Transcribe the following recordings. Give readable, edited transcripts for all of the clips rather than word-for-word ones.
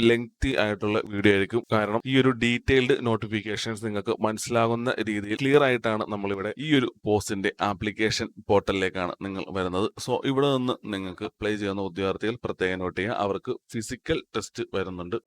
Lengthy ആയിട്ടുള്ള video ആയിരിക്കും. കാരണം ഈ ഒരു ഡീറ്റെയിൽഡ് നോട്ടിഫിക്കേഷൻസ് നിങ്ങൾക്ക് മനസ്സിലാകുന്ന രീതിയിൽ ക്ലിയർ ആയിട്ടാണ് നമ്മളിവിടെ ഈ ഒരു പോസ്റ്റിന്റെ ആപ്ലിക്കേഷൻ പോർട്ടലിലേക്കാണ് നിങ്ങൾ വരുന്നത്. സോ ഇവിടെ നിന്ന് നിങ്ങൾക്ക് അപ്ലൈ ചെയ്യുന്ന ഉദ്യോഗാർത്ഥികൾ പ്രത്യേകം നോട്ട് ചെയ്യുക, അവർക്ക് ഫിസിക്കൽ ടെസ്റ്റ് വരുന്നുണ്ട്.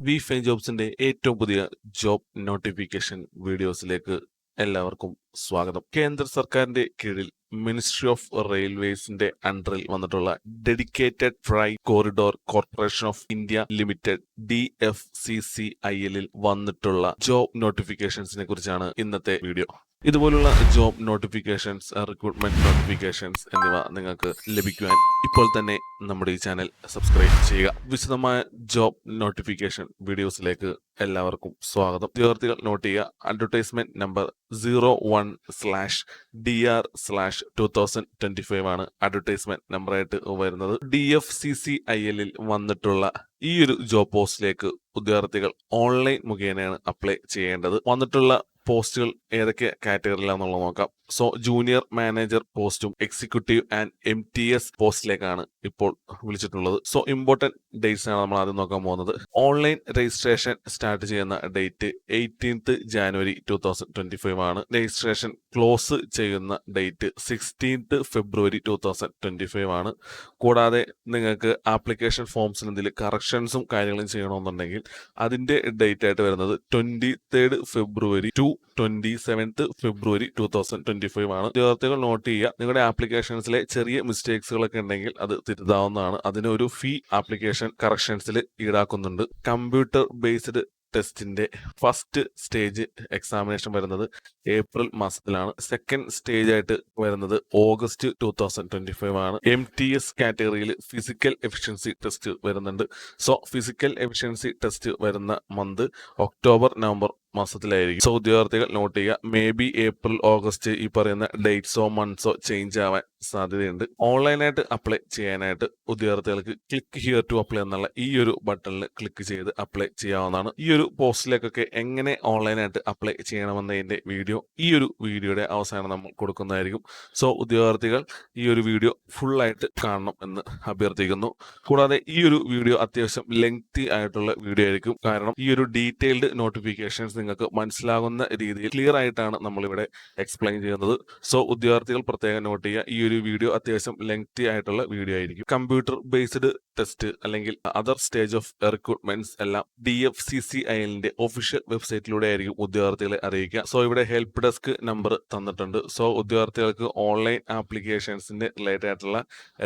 V5 ജോബ്സിന്റെ ഏറ്റവും പുതിയ ജോബ് നോട്ടിഫിക്കേഷൻ വീഡിയോസിലേക്ക് എല്ലാവർക്കും സ്വാഗതം. കേന്ദ്ര സർക്കാരിന്റെ കീഴിൽ മിനിസ്ട്രി ഓഫ് റെയിൽവേസിന്റെ അണ്ടറിൽ വന്നിട്ടുള്ള dedicated freight corridor corporation of India limited DFCCIL വന്നിട്ടുള്ള ജോബ് നോട്ടിഫിക്കേഷൻസിനെ കുറിച്ചാണ് ഇന്നത്തെ വീഡിയോ. ഇതുപോലുള്ള ജോബ് നോട്ടിഫിക്കേഷൻസ്, റിക്രൂട്ട്മെന്റ് നോട്ടിഫിക്കേഷൻസ് എന്നിവ നിങ്ങൾക്ക് ലഭിക്കുവാൻ ഇപ്പോൾ തന്നെ നമ്മുടെ ഈ ചാനൽ സബ്സ്ക്രൈബ് ചെയ്യുക. വിശദമായ ജോബ് നോട്ടിഫിക്കേഷൻ വീഡിയോസിലേക്ക് എല്ലാവർക്കും സ്വാഗതം. ഉദ്യോഗാർത്ഥികൾ നോട്ട് ചെയ്യുക, അഡ്വർടൈസ്മെന്റ് നമ്പർ 01/DR/2025 ആണ് അഡ്വർടൈസ്മെന്റ് നമ്പറായിട്ട് വരുന്നത്. DFCCIL വന്നിട്ടുള്ള ഈ ഒരു ജോബ് പോസ്റ്റിലേക്ക് ഉദ്യോഗാർത്ഥികൾ ഓൺലൈൻ മുഖേനയാണ് അപ്ലൈ ചെയ്യേണ്ടത്. വന്നിട്ടുള്ള പോസ്റ്റുകൾ ഏതൊക്കെ കാറ്റഗറിയിലാണെന്നുള്ളത് നോക്കാം. സോ ജൂനിയർ മാനേജർ പോസ്റ്റും എക്സിക്യൂട്ടീവ് ആൻഡ് MTS പോസ്റ്റിലേക്കാണ് ഇപ്പോൾ വിളിച്ചിട്ടുള്ളത്. സോ ഇമ്പോർട്ടന്റ് ഡേറ്റ്സ് ആണ് നമ്മൾ ആദ്യം നോക്കാൻ പോകുന്നത്. ഓൺലൈൻ രജിസ്ട്രേഷൻ സ്റ്റാർട്ട് ചെയ്യുന്ന ഡേറ്റ് 18th January 2025 ആണ്. രജിസ്ട്രേഷൻ ക്ലോസ് ചെയ്യുന്ന ഡേറ്റ് 16th February 2025 ആണ്. കൂടാതെ നിങ്ങൾക്ക് ആപ്ലിക്കേഷൻ ഫോംസിൽ എന്തെങ്കിലും കറക്ഷൻസും കാര്യങ്ങളും ചെയ്യണമെന്നുണ്ടെങ്കിൽ അതിന്റെ ഡേറ്റ് ആയിട്ട് വരുന്നത് 23rd February to 27th February 2025 ആണ്. വിദ്യാർത്ഥികൾ നോട്ട് ചെയ്യുക, നിങ്ങളുടെ ആപ്ലിക്കേഷൻസിലെ ചെറിയ മിസ്റ്റേക്സുകളൊക്കെ ഉണ്ടെങ്കിൽ അത് തിരുത്താവുന്നതാണ്. അതിന് ഒരു ഫീ ആപ്ലിക്കേഷൻ കറക്ഷൻസിൽ ഈടാക്കുന്നുണ്ട്. കമ്പ്യൂട്ടർ ബേസ്ഡ് ടെസ്റ്റിന്റെ ഫസ്റ്റ് സ്റ്റേജ് എക്സാമിനേഷൻ വരുന്നത് ഏപ്രിൽ മാസത്തിലാണ്. സെക്കൻഡ് സ്റ്റേജ് ആയിട്ട് വരുന്നത് August 2025 ആണ്. MTS കാറ്റഗറിയിൽ ഫിസിക്കൽ എഫിഷ്യൻസി ടെസ്റ്റ് വരുന്നുണ്ട്. സോ ഫിസിക്കൽ എഫിഷ്യൻസി ടെസ്റ്റ് വരുന്ന മന്ത് ഒക്ടോബർ നവംബർ മാസത്തിലായിരിക്കും. സോ ഉദ്യോഗാർത്ഥികൾ നോട്ട് ചെയ്യുക, മേ ബി ഏപ്രിൽ ഓഗസ്റ്റ് ഈ പറയുന്ന ഡേറ്റ്സോ മന്ത്സോ ചേഞ്ച് ആവാൻ സാധ്യതയുണ്ട്. ഓൺലൈനായിട്ട് അപ്ലൈ ചെയ്യാനായിട്ട് ഉദ്യോഗാർത്ഥികൾക്ക് ക്ലിക്ക് ഹിയർ ടു അപ്ലൈ എന്നുള്ള ഈ ഒരു ബട്ടണിൽ ക്ലിക്ക് ചെയ്ത് അപ്ലൈ ചെയ്യാവുന്നതാണ്. ഈ ഒരു പോസ്റ്റിലേക്കൊക്കെ എങ്ങനെ ഓൺലൈനായിട്ട് അപ്ലൈ ചെയ്യണമെന്നതിന്റെ വീഡിയോ ഈ ഒരു വീഡിയോയുടെ അവസാനം നമ്മൾ കൊടുക്കുന്നതായിരിക്കും. സോ ഉദ്യോഗാർത്ഥികൾ ഈ ഒരു വീഡിയോ ഫുൾ ആയിട്ട് കാണണം എന്ന് അഭ്യർത്ഥിക്കുന്നു. കൂടാതെ ഈ ഒരു വീഡിയോ അത്യാവശ്യം ലെങ്തി ആയിട്ടുള്ള വീഡിയോ ആയിരിക്കും. കാരണം ഈ ഒരു ഡീറ്റെയിൽഡ് നോട്ടിഫിക്കേഷൻസ് നിങ്ങൾക്ക് മനസ്സിലാകുന്ന രീതിയിൽ ക്ലിയർ ആയിട്ടാണ് നമ്മളിവിടെ എക്സ്പ്ലെയിൻ ചെയ്യുന്നത്. സോ ഉദ്യോഗാർത്ഥികൾ പ്രത്യേകം നോട്ട് ചെയ്യുക, ഈ ഒരു വീഡിയോ അത്യാവശ്യം ലെങ്തി ആയിട്ടുള്ള വീഡിയോ ആയിരിക്കും. കമ്പ്യൂട്ടർ ബേസ്ഡ് ടെസ്റ്റ് അല്ലെങ്കിൽ അതർ സ്റ്റേജ് ഓഫ് റിക്രൂട്ട്മെന്റ്സ് എല്ലാം DFCCIL ഒഫീഷ്യൽ വെബ്സൈറ്റിലൂടെ ആയിരിക്കും ഉദ്യോഗാർത്ഥികളെ അറിയിക്കുക. സോ ഇവിടെ ഹെൽപ്പ് ഡെസ്ക് നമ്പർ തന്നിട്ടുണ്ട്. സോ ഉദ്യോഗാർത്ഥികൾക്ക് ഓൺലൈൻ ആപ്ലിക്കേഷൻസിന്റെ റിലേറ്റഡ് ആയിട്ടുള്ള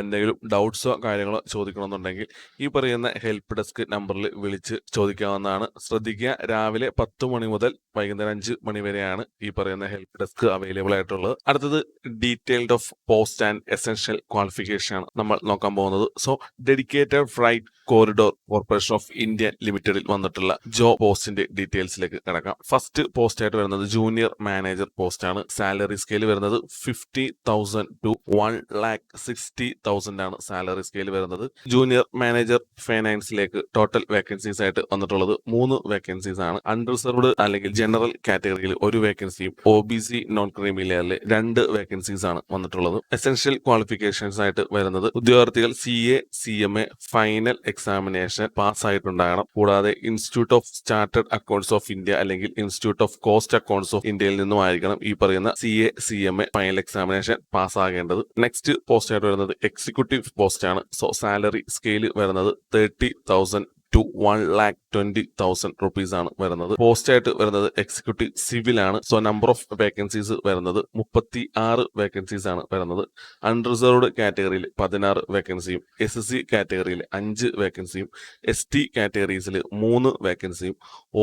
എന്തെങ്കിലും ഡൗട്ട്സോ കാര്യങ്ങളോ ചോദിക്കണമെന്നുണ്ടെങ്കിൽ ഈ പറയുന്ന ഹെൽപ്പ് ഡെസ്ക് നമ്പറിൽ വിളിച്ച് ചോദിക്കാവുന്നതാണ്. ശ്രദ്ധിക്കുക, രാവിലെ 10 മണി മുതൽ വൈകുന്നേരം 5 മണി വരെയാണ് ഈ പറയുന്ന ഹെൽപ്പ് ഡെസ്ക് അവൈലബിൾ ആയിട്ടുള്ളത്. അടുത്തത് detailed of post and essential qualification ആണ് നമ്മൾ നോക്കാൻ പോകുന്നത്. So dedicated freight corridor corporation of India ലിമിറ്റഡിൽ വന്നിട്ടുള്ള ജോബ് പോസ്റ്റിന്റെ ഡീറ്റെയിൽസിലേക്ക് കിടക്കാം. ഫസ്റ്റ് പോസ്റ്റ് ആയിട്ട് വരുന്നത് ജൂനിയർ മാനേജർ പോസ്റ്റ് ആണ്. സാലറി സ്കെയിൽ വരുന്നത് 50,000 to 1,60,000 ആണ് സാലറി സ്കെയിൽ വരുന്നത്. ജൂനിയർ മാനേജർ ഫൈനാൻസിലേക്ക് ടോട്ടൽ വേക്കൻസീസ് ആയിട്ട് വന്നിട്ടുള്ളത് 3 വേക്കൻസീസ് ആണ്. അൺറിസർവ്ഡ് അല്ലെങ്കിൽ ജനറൽ കാറ്റഗറിയിൽ 1 വേക്കൻസിയും OBC നോൺ ക്രീമി ലെയറിൽ 2 വേക്കൻസീസ് ആണ് വന്നിട്ടുള്ളത്. എസെൻഷ്യൽ ക്വാളിഫിക്കേഷൻസ് ആയിട്ട് വരുന്നത് ഉദ്യോഗാർത്ഥികൾ CA CMA final examination pass ആയിട്ടുണ്ടാകണം. കൂടാതെ institute of chartered accounts of India അല്ലെങ്കിൽ institute of cost accounts of ഇന്ത്യയിൽ നിന്നും ആയിരിക്കണം ഈ പറയുന്ന CA CMA final examination pass ആകേണ്ടത്. നെക്സ്റ്റ് പോസ്റ്റ് ആയിട്ട് വരുന്നത് എക്സിക്യൂട്ടീവ് പോസ്റ്റ് ആണ്. സോ സാലറി സ്കെയിൽ വരുന്നത് 30,000 to 1,20,000 rupees ആണ് വരുന്നത്. പോസ്റ്റ് ആയിട്ട് വരുന്നത് എക്സിക്യൂട്ടീവ് സിവിൽ ആണ്. സോ നമ്പർ ഓഫ് വേക്കൻസീസ് വരുന്നത് 36 വേക്കൻസീസ് ആണ് വരുന്നത്. അൺറിസർവ്ഡ് കാറ്റഗറിയിൽ 16 വേക്കൻസിയും SC കാറ്റഗറിയിൽ 5 വേക്കൻസിയും ST കാറ്റഗറീസിൽ 3 വേക്കൻസിയും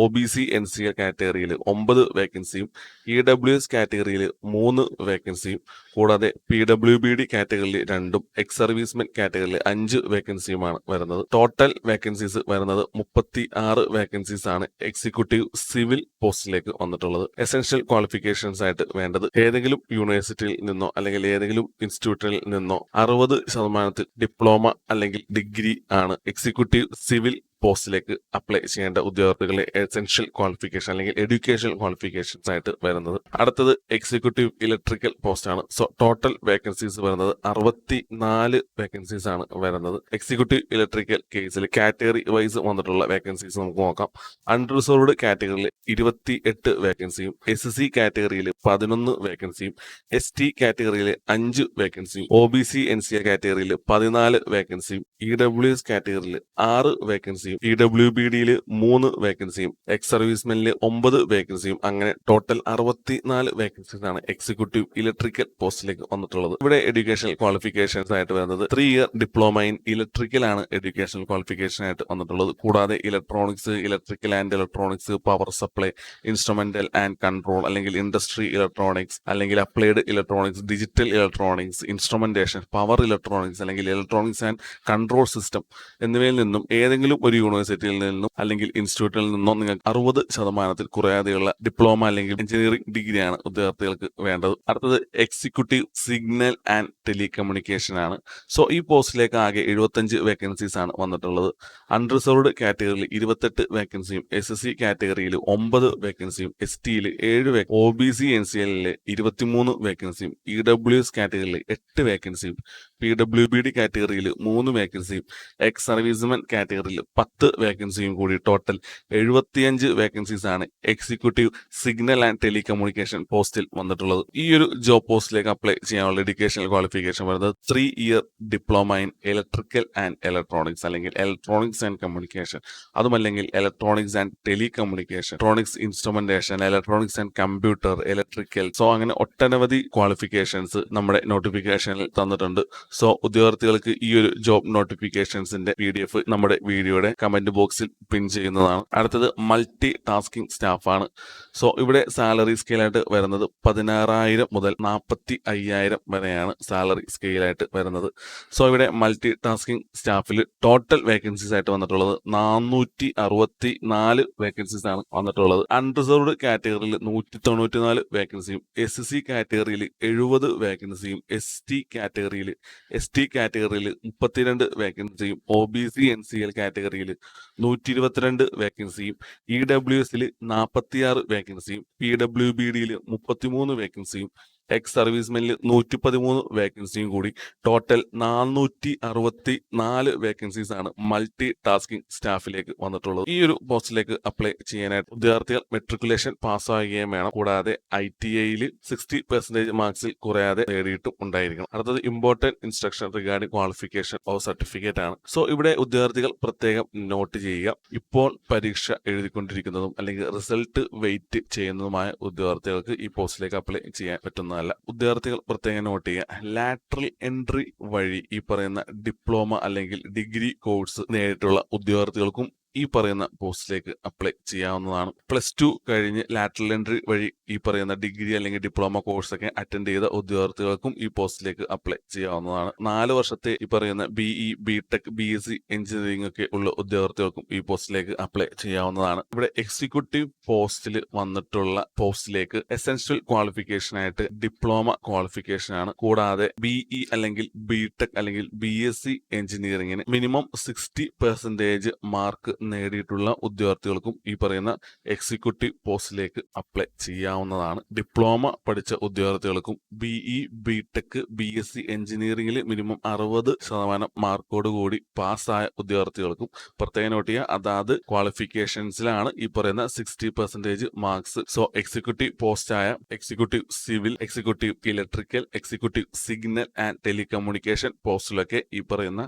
OBC NCA കാറ്റഗറിയിൽ 9 വേക്കൻസിയും EWS കാറ്റഗറിയിൽ 3 വേക്കൻസിയും കൂടാതെ PWBD കാറ്റഗറിയിൽ 2ഉം എക്സ് സർവീസ്മെൻ കാറ്റഗറിയിൽ 5 വേക്കൻസിയുമാണ് വരുന്നത്. ടോട്ടൽ വേക്കൻസീസ് വരുന്നത് 36 വേക്കൻസീസ് ആണ് എക്സിക്യൂട്ടീവ് സിവിൽ പോസ്റ്റിലേക്ക് വന്നിട്ടുള്ളത്. എസെൻഷ്യൽ ക്വാളിഫിക്കേഷൻസ് ആയിട്ട് വേണ്ടത് ഏതെങ്കിലും യൂണിവേഴ്സിറ്റിയിൽ നിന്നോ അല്ലെങ്കിൽ ഏതെങ്കിലും ഇൻസ്റ്റിറ്റ്യൂട്ടിൽ നിന്നോ 60% ഡിപ്ലോമ അല്ലെങ്കിൽ ഡിഗ്രി ആണ് എക്സിക്യൂട്ടീവ് സിവിൽ പോസ്റ്റിലേക്ക് അപ്ലൈ ചെയ്യേണ്ട ഉദ്യോഗാർത്ഥികളെ എസെൻഷ്യൽ ക്വാളിഫിക്കേഷൻ അല്ലെങ്കിൽ എഡ്യൂക്കേഷൻ ക്വാളിഫിക്കേഷൻസ് ആയിട്ട് വരുന്നത്. അടുത്തത് എക്സിക്യൂട്ടീവ് ഇലക്ട്രിക്കൽ പോസ്റ്റ് ആണ്. സോ ടോട്ടൽ വേക്കൻസീസ് വരുന്നത് 64 വേക്കൻസീസ് ആണ് വരുന്നത്. എക്സിക്യൂട്ടീവ് ഇലക്ട്രിക്കൽ കേസിൽ കാറ്റഗറി വൈസ് വന്നിട്ടുള്ള വേക്കൻസീസ് നമുക്ക് നോക്കാം. അൺറിസർവ്ഡ് കാറ്റഗറിയിൽ 28 വേക്കൻസിയും, SC കാറ്റഗറിയിൽ 11 വേക്കൻസിയും, ST കാറ്റഗറിയിൽ 5 വേക്കൻസിയും, OBC NCA കാറ്റഗറിയിൽ 14 വേക്കൻസിയും, EWS കാറ്റഗറിയിൽ 6 വേക്കൻസിയും, PWBDയിൽ 3 വേക്കൻസിയും, എക്സ് സർവീസ്മെനിൽ 9 വേക്കൻസിയും, അങ്ങനെ ടോട്ടൽ 64 വേക്കൻസീസ് ആണ് എക്സിക്യൂട്ടീവ് ഇലക്ട്രിക്കൽ പോസ്റ്റിലേക്ക് വന്നിട്ടുള്ളത്. ഇവിടെ എഡ്യൂക്കേഷണൽ ക്വാളിഫിക്കേഷൻസ് ആയിട്ട് വരുന്നത് 3 ഇയർ ഡിപ്ലോമ ഇൻ ഇലക്ട്രിക്കൽ ആണ് എഡ്യൂക്കേഷണൽ ക്വാളിഫിക്കേഷൻ ആയിട്ട് വന്നിട്ടുള്ളത്. കൂടാതെ electronics, electrical and electronics, power supply, instrumental and control അല്ലെങ്കിൽ ഇൻഡസ്ട്രി ഇലക്ട്രോണിക്സ് അല്ലെങ്കിൽ applied electronics, digital electronics, instrumentation, power electronics അല്ലെങ്കിൽ ഇലക്ട്രോണിക്സ് ആൻഡ് കൺട്രോൾ സിസ്റ്റം എന്നിവയിൽ നിന്നും ഏതെങ്കിലും ഒരു യൂണിവേഴ്സിറ്റിയിൽ നിന്നും അല്ലെങ്കിൽ ഇൻസ്റ്റിറ്റ്യൂട്ടിൽ നിന്നോ നിങ്ങൾക്ക് 60% കുറയാതെയുള്ള ഡിപ്ലോമ അല്ലെങ്കിൽ എഞ്ചിനീയറിംഗ് ഡിഗ്രിയാണ് ഉദ്യോഗാർത്ഥികൾക്ക് വേണ്ടത്. അടുത്തത് എക്സിക്യൂട്ടീവ് സിഗ്നൽ ആൻഡ് ടെലികമ്മ്യൂണിക്കേഷൻ ആണ്. സോ ഈ പോസ്റ്റിലേക്ക് ആകെ 75 വേക്കൻസീസ് ആണ് വന്നിട്ടുള്ളത്. അൺറിസർവ്ഡ് കാറ്റഗറിയിൽ 28 വേക്കൻസിയും, SC കാറ്റഗറിയിൽ 9 വേക്കൻസിയും, STയിൽ 7 OBC NCLയിൽ 23 വേക്കൻസിയും, EWS കാറ്റഗറിയിൽ 8 വേക്കൻസിയും, PWBD കാറ്റഗറിയിൽ 3 വേക്കൻസിയും, എക്സ് സർവീസ്മെൻ കാറ്റഗറിയിൽ 10 വേക്കൻസിയും കൂടി ടോട്ടൽ 75 വേക്കൻസീസ് ആണ് എക്സിക്യൂട്ടീവ് സിഗ്നൽ ആൻഡ് ടെലികമ്മ്യൂണിക്കേഷൻ പോസ്റ്റിൽ വന്നിട്ടുള്ളത്. ഈ ഒരു ജോബ് പോസ്റ്റിലേക്ക് അപ്ലൈ ചെയ്യാനുള്ള എഡ്യൂക്കേഷണൽ ക്വാളിഫിക്കേഷൻ വരുന്നത് 3 year diploma in electrical and electronics അല്ലെങ്കിൽ ഇലക്ട്രോണിക്സ് ആൻഡ് കമ്മ്യൂണിക്കേഷൻ, അതുമല്ലെങ്കിൽ electronics and telecommunication, electronics instrumentation, electronics and computer, electrical. So അങ്ങനെ ഒട്ടനവധി ക്വാളിഫിക്കേഷൻസ് നമ്മുടെ നോട്ടിഫിക്കേഷനിൽ തന്നിട്ടുണ്ട്. സോ ഉദ്യോഗാർത്ഥികൾക്ക് ഈ ഒരു ജോബ് നോട്ടിഫിക്കേഷൻസിന്റെ PDF നമ്മുടെ വീഡിയോയുടെ കമന്റ് ബോക്സിൽ പിൻ ചെയ്യുന്നതാണ്. അടുത്തത് മൾട്ടി ടാസ്കിംഗ് സ്റ്റാഫ് ആണ്. സോ ഇവിടെ സാലറി സ്കെയിലായിട്ട് വരുന്നത് 16,000 മുതൽ 45,000 വരെയാണ് സാലറി സ്കെയിലായിട്ട് വരുന്നത്. സോ ഇവിടെ മൾട്ടി ടാസ്കിംഗ് സ്റ്റാഫിൽ ടോട്ടൽ വേക്കൻസീസ് ആയിട്ട് വന്നിട്ടുള്ളത് 464 വേക്കൻസീസ് ആണ് വന്നിട്ടുള്ളത്. അൺറിസർവ്ഡ് കാറ്റഗറിയിൽ 194 വേക്കൻസിയും, SC കാറ്റഗറിയിൽ 70 വേക്കൻസിയും, ST കാറ്റഗറിയിൽ 32 വേക്കൻസിയും, OBC NCL കാറ്റഗറിയിൽ 122 വേക്കൻസിയും, EWSൽ 46 വേക്കൻസിയും, PWBDയിൽ 33 വേക്കൻസിയും, എക്സ് സർവീസ്മെനിൽ 113 വേക്കൻസിയും കൂടി ടോട്ടൽ 464 വേക്കൻസീസ് ആണ് മൾട്ടി ടാസ്കിംഗ് സ്റ്റാഫിലേക്ക് വന്നിട്ടുള്ളത്. ഈ ഒരു പോസ്റ്റിലേക്ക് അപ്ലൈ ചെയ്യാനായിട്ട് ഉദ്യോഗാർത്ഥികൾ മെട്രിക്കുലേഷൻ പാസ്സാകുകയും വേണം. കൂടാതെ ITIയിൽ 60% മാർക്സിൽ കുറയാതെ നേടിയിട്ടും ഉണ്ടായിരിക്കണം. അടുത്തത് important instruction regarding qualification or certificate ആണ്. സോ ഇവിടെ ഉദ്യോഗാർത്ഥികൾ പ്രത്യേകം നോട്ട് ചെയ്യുക. ഇപ്പോൾ പരീക്ഷ എഴുതിക്കൊണ്ടിരിക്കുന്നതും അല്ലെങ്കിൽ റിസൾട്ട് വെയിറ്റ് ചെയ്യുന്നതുമായ ഉദ്യോഗാർത്ഥികൾക്ക് ഈ പോസ്റ്റിലേക്ക് അപ്ലൈ ചെയ്യാൻ പറ്റുന്നതല്ല. ഉദ്യോഗാർത്ഥികൾ പ്രത്യേകം നോട്ട് ചെയ്യുക. ലാറ്ററൽ എൻട്രി വഴി ഈ പറയുന്ന ഡിപ്ലോമ അല്ലെങ്കിൽ ഡിഗ്രി കോഴ്സ് നേരിട്ടുള്ള ഉദ്യോഗാർത്ഥികൾക്കും ഈ പറയുന്ന പോസ്റ്റിലേക്ക് അപ്ലൈ ചെയ്യാവുന്നതാണ്. +2 കഴിഞ്ഞ് ലാറ്ററൽ എൻട്രി വഴി ഈ പറയുന്ന ഡിഗ്രി അല്ലെങ്കിൽ ഡിപ്ലോമ കോഴ്സ് ഒക്കെ അറ്റൻഡ് ചെയ്ത ഉദ്യോഗാർത്ഥികൾക്കും ഈ പോസ്റ്റിലേക്ക് അപ്ലൈ ചെയ്യാവുന്നതാണ്. 4 വർഷത്തെ ഈ പറയുന്ന BE, BTech, BSc എഞ്ചിനീയറിംഗ് ഒക്കെ ഉള്ള ഉദ്യോഗാർത്ഥികൾക്കും ഈ പോസ്റ്റിലേക്ക് അപ്ലൈ ചെയ്യാവുന്നതാണ്. ഇവിടെ എക്സിക്യൂട്ടീവ് പോസ്റ്റിൽ വന്നിട്ടുള്ള പോസ്റ്റിലേക്ക് എസെൻഷ്യൽ ക്വാളിഫിക്കേഷൻ ആയിട്ട് ഡിപ്ലോമ ക്വാളിഫിക്കേഷൻ ആണ്. കൂടാതെ BE അല്ലെങ്കിൽ BTech അല്ലെങ്കിൽ BSc എഞ്ചിനീയറിംഗിന് മിനിമം 60% മാർക്ക് നേടിയിട്ടുള്ള ഉദ്യോഗാർത്ഥികൾക്കും ഈ പറയുന്ന എക്സിക്യൂട്ടീവ് പോസ്റ്റിലേക്ക് അപ്ലൈ ചെയ്യാവുന്നതാണ്. ഡിപ്ലോമ പഠിച്ച ഉദ്യോഗാർത്ഥികൾക്കും BE, BTech, BSc എഞ്ചിനീയറിംഗിൽ മിനിമം 60% മാർക്കോട് കൂടി പാസ്സായ ഉദ്യോഗാർത്ഥികൾക്കും പ്രത്യേകം നോട്ട് ചെയ്യുക. അതാത് ക്വാളിഫിക്കേഷൻസിലാണ് ഈ പറയുന്ന 60% മാർക്സ്. സോ എക്സിക്യൂട്ടീവ് പോസ്റ്റായ executive civil, executive electrical, executive signal and telecommunication പോസ്റ്റിലൊക്കെ ഈ പറയുന്ന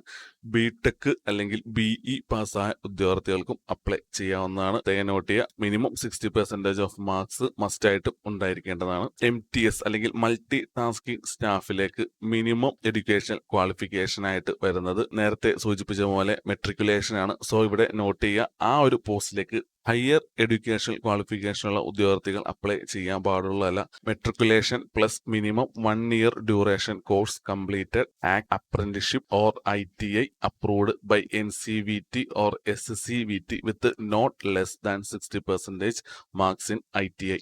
BTech അല്ലെങ്കിൽ BE പാസ്സായ ഉദ്യോഗാർത്ഥികൾക്കും അപ്ലൈ ചെയ്യാവുന്നതാണ്. നോട്ട് ചെയ്യുക. മിനിമം 60% ഓഫ് മാർക്സ് മസ്റ്റ് ആയിട്ടും ഉണ്ടായിരിക്കേണ്ടതാണ്. MTS അല്ലെങ്കിൽ മൾട്ടി ടാസ്കിംഗ് സ്റ്റാഫിലേക്ക് മിനിമം എഡ്യൂക്കേഷൻ ക്വാളിഫിക്കേഷൻ ആയിട്ട് വരുന്നത് നേരത്തെ സൂചിപ്പിച്ച പോലെ മെട്രിക്കുലേഷൻ ആണ്. സോ ഇവിടെ നോട്ട് ചെയ്യുക. ആ ഒരു പോസ്റ്റിലേക്ക് ഹയർ എഡ്യൂക്കേഷൻ ക്വാളിഫിക്കേഷൻ ഉള്ള ഉദ്യോഗാർത്ഥികൾ അപ്ലൈ ചെയ്യാൻ പാടുള്ളതല്ല. Matriculation plus minimum 1 year duration course completed act apprenticeship or ITI approved by NCVT or SCVT with not less than 60% marks in ITI.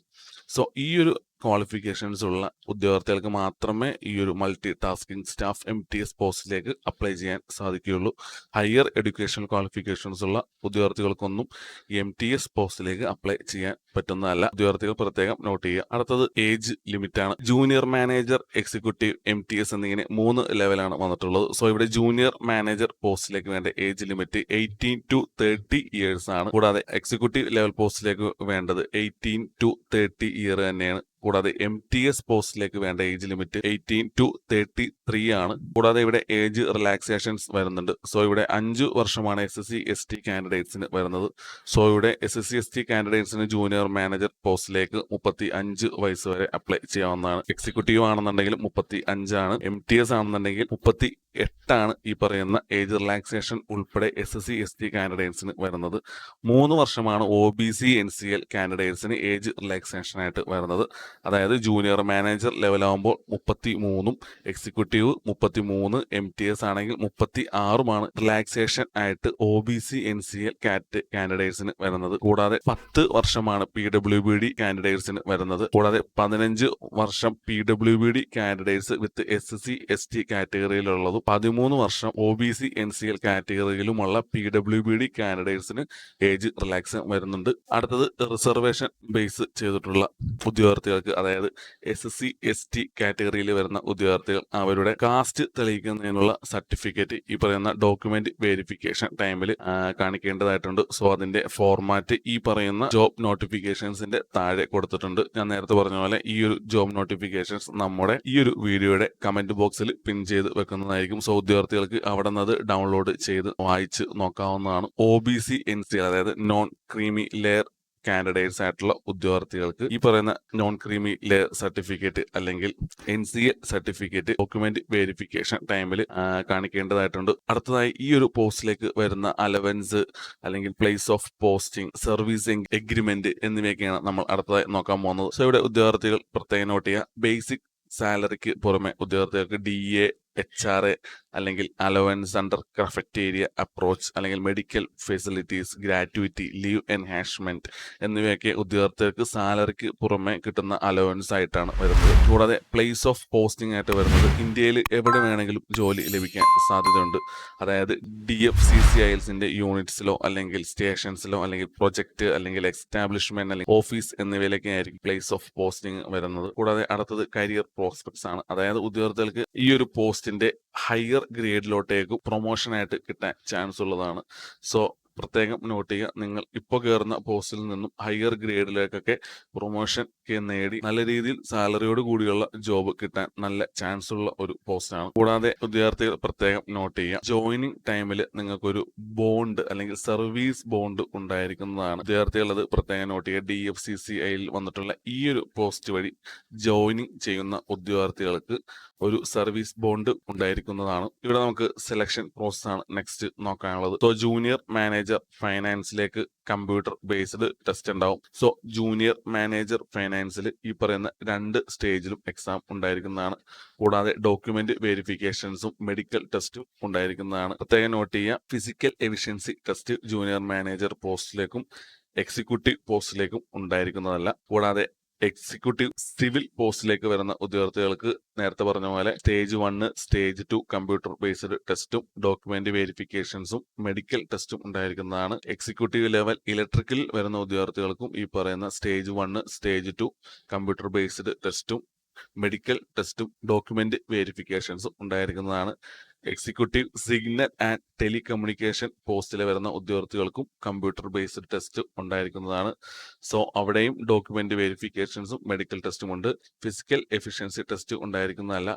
So ഈ ഒരു ക്വാളിഫിക്കേഷൻസ് ഉള്ള ഉദ്യോഗാർത്ഥികൾക്ക് മാത്രമേ ഈ ഒരു മൾട്ടി ടാസ്കിംഗ് സ്റ്റാഫ് MTS പോസ്റ്റിലേക്ക് അപ്ലൈ ചെയ്യാൻ സാധിക്കുകയുള്ളൂ. ഹയർ എഡ്യൂക്കേഷൻ ക്വാളിഫിക്കേഷൻസ് ഉള്ള ഉദ്യോഗാർത്ഥികൾക്കൊന്നും ഈ MTS പോസ്റ്റിലേക്ക് അപ്ലൈ ചെയ്യാൻ പറ്റുന്നതല്ല. ഉദ്യോഗാർത്ഥികൾ പ്രത്യേകം നോട്ട് ചെയ്യുക. അടുത്തത് ഏജ് ലിമിറ്റ് ആണ്. ജൂനിയർ മാനേജർ, എക്സിക്യൂട്ടീവ്, MTS എന്നിങ്ങനെ 3 ലെവലാണ് വന്നിട്ടുള്ളത്. സോ ഇവിടെ ജൂനിയർ മാനേജർ പോസ്റ്റിലേക്ക് വേണ്ട ഏജ് ലിമിറ്റ് 18 to 30 ഇയേഴ്സ് ആണ്. കൂടാതെ എക്സിക്യൂട്ടീവ് ലെവൽ പോസ്റ്റിലേക്ക് വേണ്ടത് 18 to 30 ഇയർ തന്നെയാണ്. കൂടാതെ MTS പോസ്റ്റിലേക്ക് വേണ്ട ഏജ് ലിമിറ്റ് 18 to 33 ആണ്. കൂടാതെ ഇവിടെ ഏജ് റിലാക്സേഷൻസ് വരുന്നുണ്ട്. സോ ഇവിടെ 5 വർഷമാണ് SSC ST കാൻഡിഡേറ്റ്സിന് വരുന്നത്. സോ ഇവിടെ SSC ST കാൻഡിഡേറ്റ്സിന് ജൂനിയർ മാനേജർ പോസ്റ്റിലേക്ക് 35 വയസ്സ് വരെ അപ്ലൈ ചെയ്യാവുന്നതാണ്. എക്സിക്യൂട്ടീവ് ആണെന്നുണ്ടെങ്കിൽ 35 ആണ്. MTS ആണെന്നുണ്ടെങ്കിൽ 38 ആണ് ഈ പറയുന്ന ഏജ് റിലാക്സേഷൻ ഉൾപ്പെടെ SSC ST കാൻഡിഡേറ്റ്സിന് വരുന്നത്. 3 വർഷമാണ് OBC NCL കാൻഡിഡേറ്റ്സിന് ഏജ് റിലാക്സേഷൻ ആയിട്ട് വരുന്നത്. അതായത് ജൂനിയർ മാനേജർ ലെവലാകുമ്പോൾ 33ഉം എക്സിക്യൂട്ടീവ് 33, MTS ആണെങ്കിൽ 36ഉമാണ് റിലാക്സേഷൻ ആയിട്ട് OBC NCL കാൻഡിഡേറ്റ്സിന് വരുന്നത്. കൂടാതെ 10 വർഷമാണ് PWBD കാൻഡിഡേറ്റ്സിന് വരുന്നത്. കൂടാതെ 15 വർഷം PWBD candidates with SSC ST കാറ്റഗറിയിലുള്ളതും 13 വർഷം OBC NCL കാറ്റഗറിയിലുമുള്ള PWBD കാൻഡിഡേറ്റ്സിന് ഏജ് റിലാക്സേഷൻ വരുന്നുണ്ട്. അടുത്തത് റിസർവേഷൻ ബേസ് ചെയ്തിട്ടുള്ള ഉദ്യോഗാർത്ഥികൾക്ക്, അതായത് SSC ST കാറ്റഗറിയിൽ വരുന്ന ഉദ്യോഗാർത്ഥികൾ അവരുടെ കാസ്റ്റ് തെളിയിക്കുന്നതിനുള്ള സർട്ടിഫിക്കറ്റ് ഈ പറയുന്ന ഡോക്യുമെന്റ് വെരിഫിക്കേഷൻ ടൈമിൽ കാണിക്കേണ്ടതായിട്ടുണ്ട്. സോ അതിന്റെ ഫോർമാറ്റ് ഈ പറയുന്ന ജോബ് നോട്ടിഫിക്കേഷൻസിന്റെ താഴെ കൊടുത്തിട്ടുണ്ട്. ഞാൻ നേരത്തെ പറഞ്ഞ പോലെ ഈ ഒരു ജോബ് നോട്ടിഫിക്കേഷൻസ് നമ്മുടെ ഈ ഒരു വീഡിയോയുടെ കമന്റ് ബോക്സിൽ പിൻ ചെയ്ത് വെക്കുന്നതായിരിക്കും. സോ ഉദ്യോഗാർത്ഥികൾക്ക് അവിടെ നിന്ന് അത് ഡൗൺലോഡ് ചെയ്ത് വായിച്ച് നോക്കാവുന്നതാണ്. OBC NCL അതായത് നോൺ ക്രീമി ലെയർ കാൻഡിഡേറ്റ്സ് ആയിട്ടുള്ള ഉദ്യോഗാർത്ഥികൾക്ക് ഈ പറയുന്ന നോൺ ക്രീമി ലെയർ സർട്ടിഫിക്കറ്റ് അല്ലെങ്കിൽ NCL സർട്ടിഫിക്കറ്റ് ഡോക്യുമെന്റ് വെരിഫിക്കേഷൻ ടൈമിൽ കാണിക്കേണ്ടതായിട്ടുണ്ട്. അടുത്തതായി ഈ ഒരു പോസ്റ്റിലേക്ക് വരുന്ന അലവൻസ് അല്ലെങ്കിൽ place of posting, service agreement എന്നിവയൊക്കെയാണ് നമ്മൾ അടുത്തതായി നോക്കാൻ പോകുന്നത്. സോ ഇവിടെ ഉദ്യോഗാർത്ഥികൾ പ്രത്യേകം നോട്ട് ചെയ്യുക. ബേസിക് സാലറിക്ക് പുറമെ ഉദ്യോഗാർത്ഥികൾക്ക് DA, HRA അല്ലെങ്കിൽ അലവൻസ് അണ്ടർ കഫറ്റേരിയ അപ്രോച്ച് അല്ലെങ്കിൽ medical facilities, gratuity, leave enhancement എന്നിവയൊക്കെ ഉദ്യോഗാർത്ഥികൾക്ക് സാലറിക്ക് പുറമെ കിട്ടുന്ന അലവൻസ് ആയിട്ടാണ് വരുന്നത്. കൂടാതെ പ്ലേസ് ഓഫ് പോസ്റ്റിംഗ് ആയിട്ട് വരുന്നത് ഇന്ത്യയിൽ എവിടെ വേണമെങ്കിലും ജോലി ലഭിക്കാൻ സാധ്യതയുണ്ട്. അതായത് DFCCILസിന്റെ യൂണിറ്റ്സിലോ അല്ലെങ്കിൽ സ്റ്റേഷൻസിലോ അല്ലെങ്കിൽ പ്രൊജക്ട് അല്ലെങ്കിൽ എസ്റ്റാബ്ലിഷ്മെന്റ് അല്ലെങ്കിൽ ഓഫീസ് എന്നിവയിലൊക്കെ ആയിരിക്കും പ്ലേസ് ഓഫ് പോസ്റ്റിംഗ് വരുന്നത്. കൂടാതെ അടുത്തത് കരിയർ പ്രോസ്പെക്ട്സ് ആണ്. അതായത് ഉദ്യോഗാർത്ഥികൾക്ക് ഈ ഒരു പോസ്റ്റിന്റെ ഹയർ ഗ്രേഡിലോട്ടേക്ക് പ്രൊമോഷൻ ആയിട്ട് കിട്ടാൻ ചാൻസ് ഉള്ളതാണ്. സോ പ്രത്യേകം നോട്ട് ചെയ്യുക. നിങ്ങൾ ഇപ്പോൾ കയറുന്ന പോസ്റ്റിൽ നിന്നും ഹയർ ഗ്രേഡിലേക്കൊക്കെ പ്രൊമോഷൻ നേടി നല്ല രീതിയിൽ സാലറിയോട് കൂടിയുള്ള ജോബ് കിട്ടാൻ നല്ല ചാൻസ് ഉള്ള ഒരു പോസ്റ്റാണ്. കൂടാതെ ഉദ്യോഗാർത്ഥികൾ പ്രത്യേകം നോട്ട് ചെയ്യുക. ജോയിനിങ് ടൈമിൽ നിങ്ങൾക്കൊരു ബോണ്ട് അല്ലെങ്കിൽ സർവീസ് ബോണ്ട് ഉണ്ടായിരിക്കുന്നതാണ്. ഉദ്യോഗാർത്ഥികൾ അത് പ്രത്യേകം നോട്ട് ചെയ്യുക. DFCCIൽ വന്നിട്ടുള്ള ഈ ഒരു പോസ്റ്റ് വഴി ജോയിനിങ് ചെയ്യുന്ന ഉദ്യോഗാർത്ഥികൾക്ക് ഒരു സർവീസ് ബോണ്ട് ഉണ്ടായിരിക്കുന്നതാണ്. ഇവിടെ നമുക്ക് സെലക്ഷൻ പ്രോസസ് ആണ് നെക്സ്റ്റ് നോക്കാനുള്ളത്. സോ ജൂനിയർ മാനേജർ ഫൈനാൻസിലേക്ക് കമ്പ്യൂട്ടർ ബേസ്ഡ് ടെസ്റ്റ് ഉണ്ടാവും. സോ ജൂനിയർ മാനേജർ ഫൈനാൻസിൽ ഈ പറയുന്ന 2 സ്റ്റേജിലും എക്സാം ഉണ്ടായിരിക്കുന്നതാണ്. കൂടാതെ ഡോക്യുമെന്റ് വെരിഫിക്കേഷൻസും മെഡിക്കൽ ടെസ്റ്റും ഉണ്ടായിരിക്കുന്നതാണ്. പ്രത്യേകം നോട്ട് ചെയ്യുക. Physical efficiency test junior manager പോസ്റ്റിലേക്കും എക്സിക്യൂട്ടീവ് പോസ്റ്റിലേക്കും ഉണ്ടായിരിക്കുന്നതല്ല. കൂടാതെ എക്സിക്യൂട്ടീവ് സിവിൽ പോസ്റ്റിലേക്ക് വരുന്ന ഉദ്യോഗാർത്ഥികൾക്ക് നേരത്തെ പറഞ്ഞ പോലെ സ്റ്റേജ് 1, സ്റ്റേജ് 2 കമ്പ്യൂട്ടർ ബേസ്ഡ് ടെസ്റ്റും ഡോക്യുമെന്റ് വെരിഫിക്കേഷൻസും മെഡിക്കൽ ടെസ്റ്റും ഉണ്ടായിരിക്കുന്നതാണ്. എക്സിക്യൂട്ടീവ് ലെവൽ ഇലക്ട്രിക്കൽ വരുന്ന ഉദ്യോഗാർത്ഥികൾക്കും ഈ പറയുന്ന സ്റ്റേജ് 1, സ്റ്റേജ് 2 കമ്പ്യൂട്ടർ ബേസ്ഡ് ടെസ്റ്റും മെഡിക്കൽ ടെസ്റ്റും ഡോക്യുമെന്റ് വെരിഫിക്കേഷൻസും ഉണ്ടായിരിക്കുന്നതാണ്. എക്സിക്യൂട്ടീവ് സിഗ്നൽ ആൻഡ് ടെലികമ്മ്യൂണിക്കേഷൻ പോസ്റ്റിൽ വരുന്ന ഉദ്യോഗാർത്ഥികൾക്കും കമ്പ്യൂട്ടർ ബേസ്ഡ് ടെസ്റ്റ് ഉണ്ടായിരിക്കുന്നതാണ്. സോ അവിടെയും ഡോക്യുമെന്റ് വെരിഫിക്കേഷൻസും മെഡിക്കൽ ടെസ്റ്റും ഉണ്ട്. ഫിസിക്കൽ എഫിഷ്യൻസി ടെസ്റ്റ് ഉണ്ടായിരിക്കുന്നതല്ല.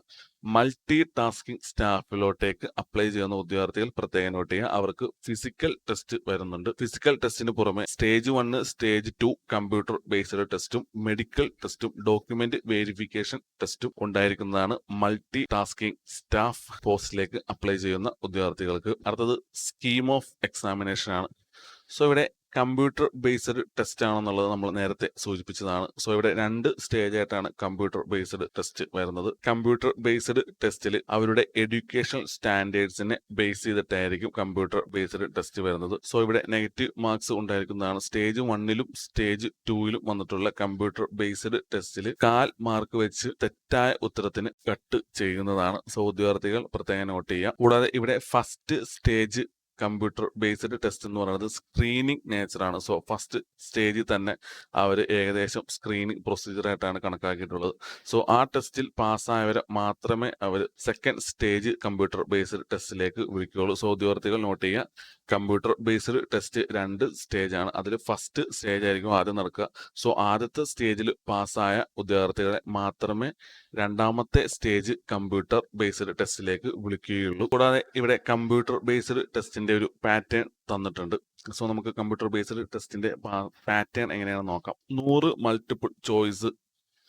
മൾട്ടി ടാസ്കിംഗ് സ്റ്റാഫിലോട്ടേക്ക് അപ്ലൈ ചെയ്യുന്ന ഉദ്യോഗാർത്ഥികൾ പ്രത്യേകം നോട്ട് ചെയ്യുക. അവർക്ക് ഫിസിക്കൽ ടെസ്റ്റ് വരുന്നുണ്ട്. ഫിസിക്കൽ ടെസ്റ്റിന് പുറമെ സ്റ്റേജ് 1, സ്റ്റേജ് 2 കമ്പ്യൂട്ടർ ബേസ്ഡ് ടെസ്റ്റും മെഡിക്കൽ ടെസ്റ്റും ഡോക്യുമെന്റ് വെരിഫിക്കേഷൻ ടെസ്റ്റും ഉണ്ടായിരിക്കുന്നതാണ് മൾട്ടി ടാസ്കിംഗ് സ്റ്റാഫ് പോസ്റ്റിലേക്ക് അപ്ലൈ ചെയ്യുന്ന ഉദ്യോഗാർത്ഥികൾക്ക്. അടുത്തത് സ്കീം ഓഫ് എക്സാമിനേഷൻ ആണ്. സോ ഇവിടെ കമ്പ്യൂട്ടർ ബേസ്ഡ് ടെസ്റ്റ് ആണെന്നുള്ളത് നമ്മൾ നേരത്തെ സൂചിപ്പിച്ചതാണ്. സോ ഇവിടെ 2 സ്റ്റേജ് ആയിട്ടാണ് കമ്പ്യൂട്ടർ ബേസ്ഡ് ടെസ്റ്റ് വരുന്നത്. കമ്പ്യൂട്ടർ ബേസ്ഡ് ടെസ്റ്റിൽ അവരുടെ എഡ്യൂക്കേഷണൽ സ്റ്റാൻഡേർഡ്സിനെ ബേസ് ചെയ്തിട്ടായിരിക്കും കമ്പ്യൂട്ടർ ബേസ്ഡ് ടെസ്റ്റ് വരുന്നത്. സോ ഇവിടെ നെഗറ്റീവ് മാർക്സ് ഉണ്ടായിരിക്കുന്നതാണ്. സ്റ്റേജ് 1ലും സ്റ്റേജ് 2ലും വന്നിട്ടുള്ള കമ്പ്യൂട്ടർ ബേസ്ഡ് ടെസ്റ്റിൽ 1/4 മാർക്ക് വെച്ച് തെറ്റായ ഉത്തരത്തിന് കട്ട് ചെയ്യുന്നതാണ്. സോ ഉദ്യോഗാർത്ഥികൾ പ്രത്യേകം നോട്ട് ചെയ്യുക. കൂടാതെ ഇവിടെ first stage computer based test എന്ന് പറയുന്നത് സ്ക്രീനിങ് നേച്ചറാണ്. സോ ഫസ്റ്റ് സ്റ്റേജിൽ തന്നെ അവർ ഏകദേശം സ്ക്രീനിങ് പ്രൊസീജിയർ ആയിട്ടാണ് കണക്കാക്കിയിട്ടുള്ളത്. സോ ആ ടെസ്റ്റിൽ പാസ്സായവരെ മാത്രമേ അവർ സെക്കൻഡ് സ്റ്റേജ് കമ്പ്യൂട്ടർ ബേസ്ഡ് ടെസ്റ്റിലേക്ക് വിളിക്കുകയുള്ളൂ. സോ ഉദ്യോഗാർത്ഥികൾ നോട്ട് ചെയ്യുക, കമ്പ്യൂട്ടർ ബേസ്ഡ് ടെസ്റ്റ് 2 സ്റ്റേജ് ആണ്. അതിൽ ഫസ്റ്റ് സ്റ്റേജ് ആയിരിക്കും ആദ്യം നടക്കുക. സോ ആദ്യത്തെ സ്റ്റേജിൽ പാസ്സായ ഉദ്യോഗാർത്ഥികളെ മാത്രമേ രണ്ടാമത്തെ സ്റ്റേജ് കമ്പ്യൂട്ടർ ബേസ്ഡ് ടെസ്റ്റിലേക്ക് വിളിക്കുകയുള്ളൂ. കൂടാതെ ഇവിടെ കമ്പ്യൂട്ടർ ബേസ്ഡ് ടെസ്റ്റിന്റെ ഒരു പാറ്റേൺ തന്നിട്ടുണ്ട്. സോ നമുക്ക് കമ്പ്യൂട്ടർ ബേസ്ഡ് ടെസ്റ്റിന്റെ പാറ്റേൺ എങ്ങനെയാണെന്ന് നോക്കാം. 100 multiple choice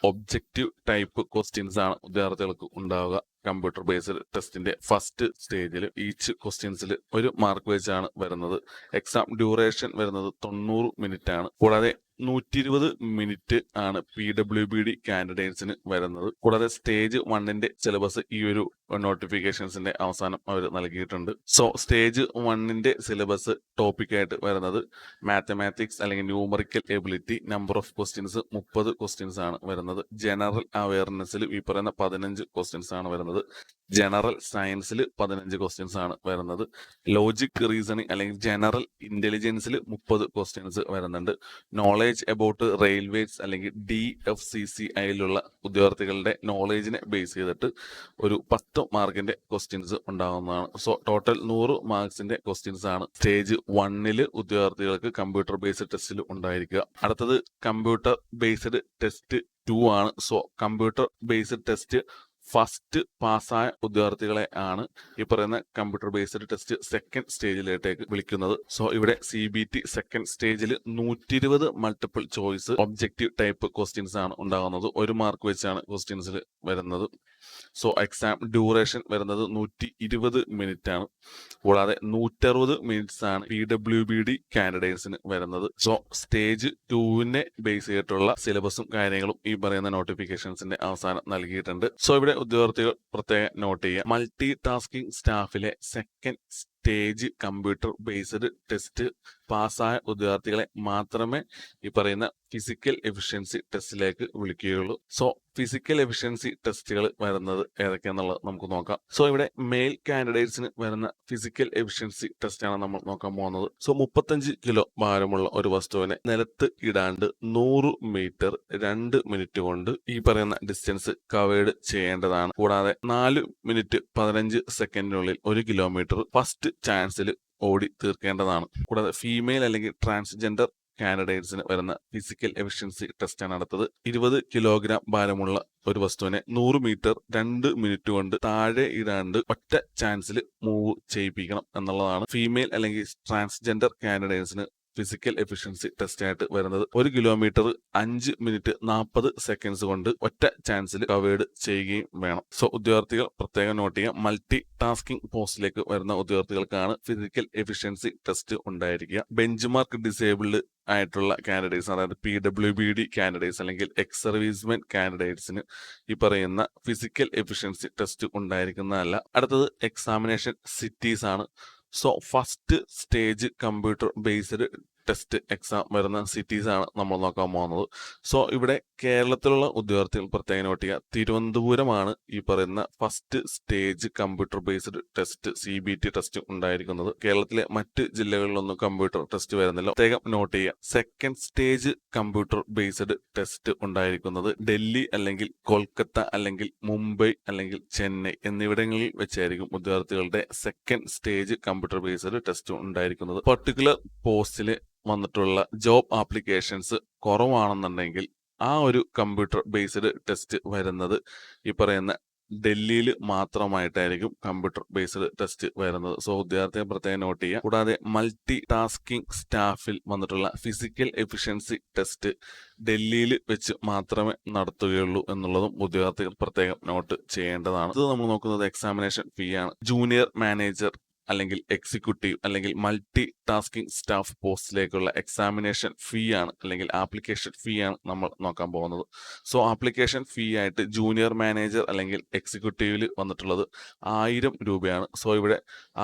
objective type questions ആണ് വിദ്യാർത്ഥികൾക്ക് ഉണ്ടാവുക. കമ്പ്യൂട്ടർ ബേസ്ഡ് ടെസ്റ്റിന്റെ ഫസ്റ്റ് സ്റ്റേജിൽ ഈച്ച് ക്വസ്റ്റ്യൻസിൽ 1 മാർക്ക് വെച്ചാണ് വരുന്നത്. എക്സാം ഡ്യൂറേഷൻ വരുന്നത് 90 മിനിറ്റ് ആണ്. കൂടാതെ 120 മിനിറ്റ് ആണ് PWBD കാൻഡിഡേറ്റ്സിന് വരുന്നത്. കൂടാതെ സ്റ്റേജ് 1ന്റെ സിലബസ് ഈ ഒരു നോട്ടിഫിക്കേഷൻസിന്റെ അവസാനം അവർ നൽകിയിട്ടുണ്ട്. സോ സ്റ്റേജ് 1ന്റെ സിലബസ് ടോപ്പിക് ആയിട്ട് വരുന്നത് മാത്തമാറ്റിക്സ് അല്ലെങ്കിൽ numerical ability, number of questions 30 questions ആണ് വരുന്നത്. ജനറൽ അവയർനെസ്സിൽ ഈ പറയുന്ന 15 ക്വസ്റ്റ്യൻസ് ആണ് വരുന്നത്. ജനറൽ സയൻസിൽ 15 ക്വസ്റ്റ്യൻസ് ആണ് വരുന്നത്. ലോജിക് റീസണിങ് അല്ലെങ്കിൽ ജനറൽ ഇന്റലിജൻസിൽ 30 ക്വസ്റ്റ്യൻസ് വരുന്നുണ്ട്. നോളേജ് അബൌട്ട് റെയിൽവേസ് അല്ലെങ്കിൽ DFCCIയിലുള്ള ഉദ്യോഗാർത്ഥികളുടെ നോളേജിനെ ബേസ് ചെയ്തിട്ട് ഒരു 10 മാർക്കിന്റെ ക്വസ്റ്റ്യൻസ് ഉണ്ടാകുന്നതാണ്. സോ ടോട്ടൽ 100 മാർക്സിന്റെ ക്വസ്റ്റ്യൻസ് ആണ് സ്റ്റേജ് 1ൽ ഉദ്യോഗാർത്ഥികൾക്ക് കമ്പ്യൂട്ടർ ബേസ്ഡ് ടെസ്റ്റിൽ ഉണ്ടായിരിക്കുക. അടുത്തത് കമ്പ്യൂട്ടർ ബേസ്ഡ് ടെസ്റ്റ് 2 ആണ്. So computer based test first പാസ്സായ ഉദ്യോഗാർത്ഥികളെ ആണ് ഈ പറയുന്ന കമ്പ്യൂട്ടർ ബേസ്ഡ് ടെസ്റ്റ് സെക്കൻഡ് സ്റ്റേജിലേക്ക് വിളിക്കുന്നത്. സോ ഇവിടെ CBT സെക്കൻഡ് സ്റ്റേജിൽ 120 multiple choice objective type questions ആണ് ഉണ്ടാകുന്നത്. 1 മാർക്ക് വെച്ചാണ് ക്വസ്റ്റ്യൻസിൽ വരുന്നത്. സോ എക്സാം ഡ്യൂറേഷൻ വരുന്നത് 120 മിനിറ്റ് ആണ്. കൂടാതെ 160 മിനിറ്റ്സ് ആണ് PWBD കാൻഡിഡേറ്റ്സിന് വരുന്നത്. സോ സ്റ്റേജ് 2നെ ബേസ് ചെയ്തിട്ടുള്ള സിലബസും കാര്യങ്ങളും ഈ പറയുന്ന നോട്ടിഫിക്കേഷൻസിന്റെ അവസാനം നൽകിയിട്ടുണ്ട്. സോ ഇവിടെ ഉദ്യോഗാർത്ഥികൾ പ്രത്യേകം നോട്ട് ചെയ്യുക, മൾട്ടി ടാസ്കിംഗ് സ്റ്റാഫിലെ second stage computer based test പാസ്സായ ഉദ്യോഗാർത്ഥികളെ മാത്രമേ ഈ പറയുന്ന ഫിസിക്കൽ എഫിഷ്യൻസി ടെസ്റ്റിലേക്ക് വിളിക്കുകയുള്ളൂ. സോ ഫിസിക്കൽ എഫിഷ്യൻസി ടെസ്റ്റുകൾ വരുന്നത് ഏതൊക്കെയാണെന്നുള്ളത് നമുക്ക് നോക്കാം. സോ ഇവിടെ മെയിൽ കാൻഡിഡേറ്റ്സിന് വരുന്ന ഫിസിക്കൽ എഫിഷ്യൻസി ടെസ്റ്റ് ആണ് നമ്മൾ നോക്കാൻ പോകുന്നത്. സോ 35 കിലോ ഭാരമുള്ള ഒരു വസ്തുവിനെ നിലത്ത് ഇടാണ്ട് 100 മീറ്റർ 2 മിനിറ്റ് കൊണ്ട് ഈ പറയുന്ന ഡിസ്റ്റൻസ് കവേർഡ് ചെയ്യേണ്ടതാണ്. കൂടാതെ 4 മിനിറ്റ് 15 സെക്കൻഡിനുള്ളിൽ 1 കിലോമീറ്റർ ഫസ്റ്റ് ചാൻസിൽ ഓടി തീർക്കേണ്ടതാണ്. കൂടാതെ ഫീമെയിൽ അല്ലെങ്കിൽ ട്രാൻസ്ജെൻഡർ കാൻഡിഡേറ്റ്സിന് വരുന്ന ഫിസിക്കൽ എഫിഷ്യൻസി ടെസ്റ്റ് ആണ് അടുത്തത്. 20 കിലോഗ്രാം ഭാരമുള്ള ഒരു വസ്തുവിനെ 100 മീറ്റർ 2 മിനിറ്റ് കൊണ്ട് താഴെ ഇടാണ്ട് ഒറ്റ ചാൻസിൽ മൂവ് ചെയ്യിപ്പിക്കണം എന്നുള്ളതാണ് ഫീമെയിൽ അല്ലെങ്കിൽ ട്രാൻസ്ജെൻഡർ കാൻഡിഡേറ്റ്സിന് ഫിസിക്കൽ എഫിഷ്യൻസി ടെസ്റ്റ് ആയിട്ട് വരുന്നത്. 1 കിലോമീറ്റർ 5 മിനിറ്റ് 40 സെക്കൻഡ്സ് കൊണ്ട് ഒറ്റ ചാൻസിൽ കവേർഡ് ചെയ്യുകയും വേണം. സോ ഉദ്യോഗാർത്ഥികൾ പ്രത്യേകം നോട്ട് ചെയ്യുക, മൾട്ടി ടാസ്കിംഗ് പോസ്റ്റിലേക്ക് വരുന്ന ഉദ്യോഗാർത്ഥികൾക്കാണ് ഫിസിക്കൽ എഫിഷ്യൻസി ടെസ്റ്റ് ഉണ്ടായിരിക്കുക. ബെഞ്ച് മാർക്ക് ഡിസേബിൾഡ് ആയിട്ടുള്ള കാൻഡിഡേറ്റ്സ്, അതായത് PWBD കാൻഡിഡേറ്റ്സ് അല്ലെങ്കിൽ എക്സ് സർവീസ്മെൻ കാൻഡിഡേറ്റ്സിന് ഈ പറയുന്ന ഫിസിക്കൽ എഫിഷ്യൻസി ടെസ്റ്റ് ഉണ്ടായിരിക്കുന്നതല്ല. അടുത്തത് എക്സാമിനേഷൻ സിറ്റീസ് ആണ്. So first stage computer based test exam വരുന്ന സിറ്റീസ് ആണ് നമ്മൾ നോക്കാൻ പോകുന്നത്. സോ ഇവിടെ കേരളത്തിലുള്ള ഉദ്യോഗാർത്ഥികൾ പ്രത്യേകം നോട്ട് ചെയ്യുക, തിരുവനന്തപുരമാണ് ഈ പറയുന്ന first stage computer based test CBT test ഉണ്ടായിരിക്കുന്നത്. കേരളത്തിലെ മറ്റ് ജില്ലകളിലൊന്നും കമ്പ്യൂട്ടർ ടെസ്റ്റ് വരുന്നില്ല, പ്രത്യേകം നോട്ട് ചെയ്യുക. Second stage computer based test ഉണ്ടായിരിക്കുന്നത് ഡൽഹി അല്ലെങ്കിൽ കൊൽക്കത്ത അല്ലെങ്കിൽ മുംബൈ അല്ലെങ്കിൽ ചെന്നൈ എന്നിവിടങ്ങളിൽ വെച്ചായിരിക്കും ഉദ്യോഗാർത്ഥികളുടെ second stage computer based test ഉണ്ടായിരിക്കുന്നത്. പർട്ടിക്കുലർ പോസ്റ്റിൽ വന്നിട്ടുള്ള ജോബ് ആപ്ലിക്കേഷൻസ് കുറവാണെന്നുണ്ടെങ്കിൽ ആ ഒരു കമ്പ്യൂട്ടർ ബേസ്ഡ് ടെസ്റ്റ് വരുന്നത് ഈ പറയുന്ന ഡൽഹിയിൽ മാത്രമായിട്ടായിരിക്കും കമ്പ്യൂട്ടർ ബേസ്ഡ് ടെസ്റ്റ് വരുന്നത്. സോ ഉദ്യോഗാർത്ഥിയെ പ്രത്യേകം നോട്ട് ചെയ്യുക. കൂടാതെ മൾട്ടി ടാസ്കിംഗ് സ്റ്റാഫിൽ വന്നിട്ടുള്ള ഫിസിക്കൽ എഫിഷ്യൻസി ടെസ്റ്റ് ഡൽഹിയിൽ വെച്ച് മാത്രമേ നടത്തുകയുള്ളൂ എന്നുള്ളതും ഉദ്യോഗാർത്ഥികൾ പ്രത്യേകം നോട്ട് ചെയ്യേണ്ടതാണ്. ഇത് നമ്മൾ നോക്കുന്നത് എക്സാമിനേഷൻ ഫീ ആണ്. ജൂനിയർ മാനേജർ അല്ലെങ്കിൽ എക്സിക്യൂട്ടീവ് അല്ലെങ്കിൽ മൾട്ടി ടാസ്കിംഗ് സ്റ്റാഫ് പോസ്റ്റിലേക്കുള്ള എക്സാമിനേഷൻ ഫീ ആണ് അല്ലെങ്കിൽ ആപ്ലിക്കേഷൻ ഫീ ആണ് നമ്മൾ നോക്കാൻ പോകുന്നത്. സോ ആപ്ലിക്കേഷൻ ഫീ ആയിട്ട് ജൂനിയർ മാനേജർ അല്ലെങ്കിൽ എക്സിക്യൂട്ടീവിൽ വന്നിട്ടുള്ളത് 1000 രൂപയാണ്. സോ ഇവിടെ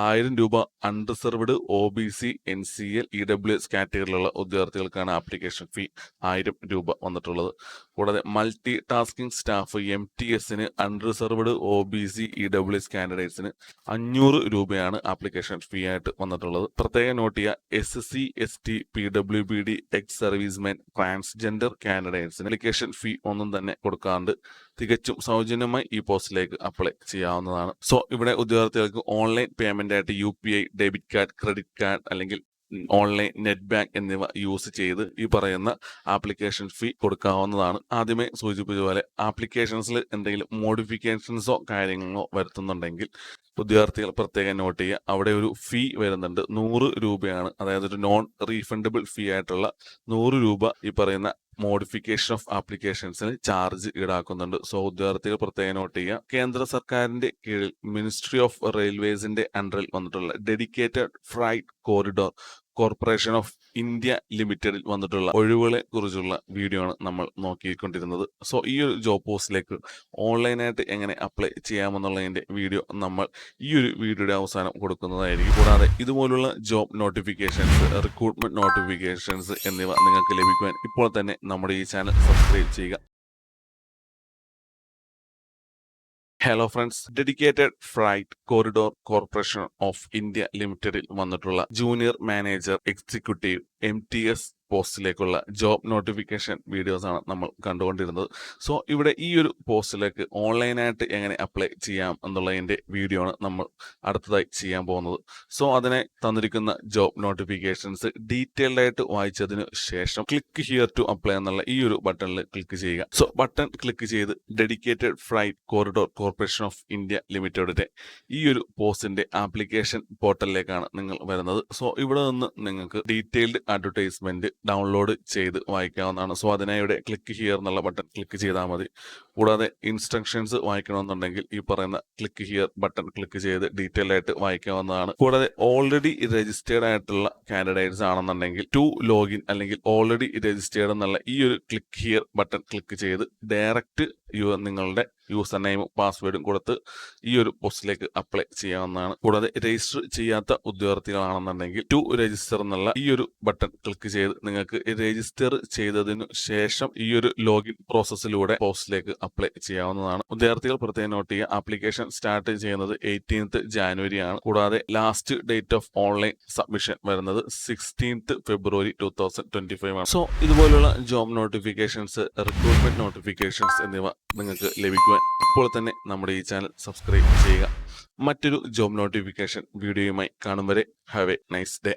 1000 രൂപ അൺറിസർവ്ഡ് OBC NCL EWS കാറ്റഗറിയിലുള്ള ഉദ്യോഗാർത്ഥികൾക്കാണ് ആപ്ലിക്കേഷൻ ഫീ 1000 രൂപ വന്നിട്ടുള്ളത്. കൂടാതെ മൾട്ടി ടാസ്കിംഗ് സ്റ്റാഫ് MTSന് അൺറിസർവ്ഡ് OBC EWS കാൻഡിഡേറ്റ്സിന് 500 രൂപയാണ് ആപ്ലിക്കേഷൻ ഫീ ആയിട്ട് വന്നിട്ടുള്ളത്. പ്രത്യേകം നോട്ട് ചെയ്യുക, SC ST PWBD ex servicemen transgender കാൻഡിഡേറ്റ്സിന് ആപ്ലിക്കേഷൻ ഫീ ഒന്നും തന്നെ കൊടുക്കാണ്ട് തികച്ചും സൗജന്യമായി ഈ പോസ്റ്റിലേക്ക് അപ്ലൈ ചെയ്യാവുന്നതാണ്. സോ ഇവിടെ ഉദ്യോഗാർത്ഥികൾക്ക് ഓൺലൈൻ പേയ്മെന്റ് ആയിട്ട് UPI, debit card, credit card അല്ലെങ്കിൽ ഓൺലൈൻ നെറ്റ് ബാങ്ക് എന്നിവ യൂസ് ചെയ്ത് ഈ പറയുന്ന ആപ്ലിക്കേഷൻ ഫീ കൊടുക്കാവുന്നതാണ്. ആദ്യമേ സൂചിപ്പിച്ച പോലെ ആപ്ലിക്കേഷൻസിൽ എന്തെങ്കിലും മോഡിഫിക്കേഷൻസോ കാര്യങ്ങളോ വരുത്തുന്നുണ്ടെങ്കിൽ ഉദ്യോഗാർത്ഥികൾ പ്രത്യേകം നോട്ട് ചെയ്യുക. അവിടെ ഒരു ഫീ വരുന്നുണ്ട്, 100 രൂപയാണ്. അതായത് ഒരു നോൺ റീഫണ്ടബിൾ ഫീ ആയിട്ടുള്ള 100 രൂപ ഈ പറയുന്ന മോഡിഫിക്കേഷൻ ഓഫ് ആപ്ലിക്കേഷൻസിന് ചാർജ് ഈടാക്കുന്നുണ്ട്. സോ ഉദ്യോഗാർത്ഥികൾ പ്രത്യേകം നോട്ട് ചെയ്യുക. കേന്ദ്ര സർക്കാരിന്റെ കീഴിൽ മിനിസ്ട്രി ഓഫ് റെയിൽവേസിന്റെ അണ്ടറിൽ വന്നിട്ടുള്ള dedicated freight corridor corporation of India ലിമിറ്റഡിൽ വന്നിട്ടുള്ള ഒഴിവുകളെ കുറിച്ചുള്ള വീഡിയോ ആണ് നമ്മൾ നോക്കിക്കൊണ്ടിരുന്നത്. സോ ഈ ഒരു ജോബ് പോസ്റ്റിലേക്ക് ഓൺലൈനായിട്ട് എങ്ങനെ അപ്ലൈ ചെയ്യാമെന്നുള്ളതിന്റെ വീഡിയോ നമ്മൾ ഈ ഒരു വീഡിയോയുടെ അവസാനം കൊടുക്കുന്നതായിരിക്കും. കൂടാതെ ഇതുപോലുള്ള ജോബ് നോട്ടിഫിക്കേഷൻസ്, റിക്രൂട്ട്മെന്റ് നോട്ടിഫിക്കേഷൻസ് എന്നിവ നിങ്ങൾക്ക് ലഭിക്കുവാൻ ഇപ്പോൾ തന്നെ നമ്മുടെ ഈ ചാനൽ സബ്സ്ക്രൈബ് ചെയ്യുക. Hello friends, dedicated freight corridor corporation of India ലിമിറ്റഡിൽ വന്നിട്ടുള്ള ജൂനിയർ മാനേജർ എക്സിക്യൂട്ടീവ് MTS പോസ്റ്റിലേക്കുള്ള ജോബ് നോട്ടിഫിക്കേഷൻ വീഡിയോസ് ആണ് നമ്മൾ കണ്ടുകൊണ്ടിരുന്നത്. സോ ഇവിടെ ഈ ഒരു പോസ്റ്റിലേക്ക് ഓൺലൈനായിട്ട് എങ്ങനെ അപ്ലൈ ചെയ്യാം എന്നുള്ളതിൻ്റെ വീഡിയോ ആണ് നമ്മൾ അടുത്തതായി ചെയ്യാൻ പോകുന്നത്. സോ അതിനെ തന്നിരിക്കുന്ന ജോബ് നോട്ടിഫിക്കേഷൻസ് ഡീറ്റെയിൽഡ് ആയിട്ട് വായിച്ചതിന് ശേഷം ക്ലിക്ക് ഹിയർ ടു അപ്ലൈ എന്നുള്ള ഈ ഒരു ബട്ടണിൽ ക്ലിക്ക് ചെയ്യുക. സോ ബട്ടൺ ക്ലിക്ക് ചെയ്ത് dedicated freight corridor corporation of India ലിമിറ്റഡിന്റെ ഈ ഒരു പോസ്റ്റിന്റെ ആപ്ലിക്കേഷൻ പോർട്ടലിലേക്കാണ് നിങ്ങൾ വരുന്നത്. സോ ഇവിടെ നിന്ന് നിങ്ങൾക്ക് ഡീറ്റെയിൽഡ് അഡ്വർടൈസ്മെന്റ് ഡൗൺലോഡ് ചെയ്ത് വായിക്കാവുന്നതാണ്. സോ അതിനായി ഇവിടെ ക്ലിക്ക് ഹിയർ എന്നുള്ള ബട്ടൺ ക്ലിക്ക് ചെയ്താൽ മതി. കൂടാതെ ഇൻസ്ട്രക്ഷൻസ് വായിക്കണമെന്നുണ്ടെങ്കിൽ ഈ പറയുന്ന ക്ലിക്ക് ഹിയർ ബട്ടൺ ക്ലിക്ക് ചെയ്ത് ഡീറ്റെയിൽ ആയിട്ട് വായിക്കാവുന്നതാണ്. കൂടാതെ ഓൾറെഡി രജിസ്റ്റേർഡ് ആയിട്ടുള്ള കാൻഡിഡേറ്റ്സ് ആണെന്നുണ്ടെങ്കിൽ ടു ലോഗിൻ അല്ലെങ്കിൽ ഓൾറെഡി രജിസ്റ്റേർഡ് എന്നുള്ള ഈ ഒരു ക്ലിക്ക് ഹിയർ ബട്ടൺ ക്ലിക്ക് ചെയ്ത് ഡയറക്റ്റ് നിങ്ങളുടെ യൂസർ നെയിമും പാസ്വേഡും കൊടുത്ത് ഈ ഒരു പോസ്റ്റിലേക്ക് അപ്ലൈ ചെയ്യാവുന്നതാണ്. കൂടാതെ രജിസ്റ്റർ ചെയ്യാത്ത ഉദ്യോഗാർത്ഥികളാണെന്നുണ്ടെങ്കിൽ ടു രജിസ്റ്റർ എന്നുള്ള ഈ ഒരു ബട്ടൺ ക്ലിക്ക് ചെയ്ത് നിങ്ങൾക്ക് രജിസ്റ്റർ ചെയ്തതിനു ശേഷം ഈ ഒരു ലോഗിൻ പ്രോസസ്സിലൂടെ പോസ്റ്റിലേക്ക് അപ്ലൈ ചെയ്യാവുന്നതാണ്. ഉദ്യോഗാർത്ഥികൾ പ്രത്യേകം നോട്ട് ചെയ്യുക, ആപ്ലിക്കേഷൻ സ്റ്റാർട്ട് ചെയ്യുന്നത് 18th January ആണ്. കൂടാതെ last date of online submission വരുന്നത് 16th February 2025 ആണ്. സോ ഇതുപോലുള്ള ജോബ് നോട്ടിഫിക്കേഷൻസ്, റിക്രൂട്ട്മെന്റ് നോട്ടിഫിക്കേഷൻസ് എന്നിവ നിങ്ങൾക്ക് ലഭിക്കുവാൻ ഇപ്പോൾ തന്നെ നമ്മുടെ ഈ ചാനൽ സബ്സ്ക്രൈബ് ചെയ്യുക. മറ്റൊരു ജോബ് നോട്ടിഫിക്കേഷൻ വീഡിയോയുമായി കാണും വരെ ഹാവ് എ നൈസ് ഡേ.